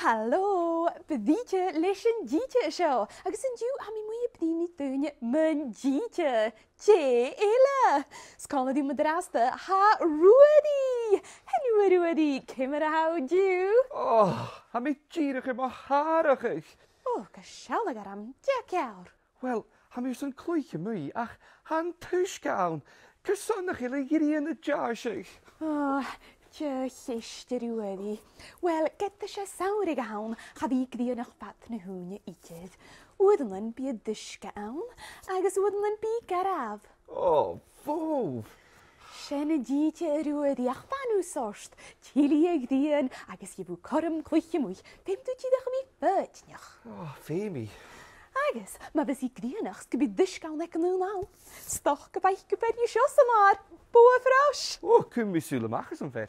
Hallo, Brìghde Leis an-diugh seo. Agus an-diugh ha mi mwy bdini dúine man diugh. Eile. Scola di madrasta ha Ruairidh. Hello Ruairidh, cymar a how-diugh? Oh, ha mi ddírach yma harachadh. Oh, gasialag ar am diac awr. Wel, ha mi sy'n cluich mwy, ach han t-uisge awn. Cysonnach ile giri yn y jasig. Oh, t-Sìde Ruairidh. Wel, gyda se sawrig awn, chad I gdi yn eich bat na hwnnw idydd. Wydden bi y dysga awn, agus wydden bi garaf. Oh, fwf. Sian y diugh Ruairidh ach fanw sorst, tili ag dian, agus i bw corym cluich mwy, pem dwi ddech mi bydniach. Oh, femi. Agus, ma bys I gdianach sgybi dysga awn ec yn awn. Stoch gyfaich gyfer i sios yma'r, bwa ffros. Oh, cym mi sŵl ymachas yn fer.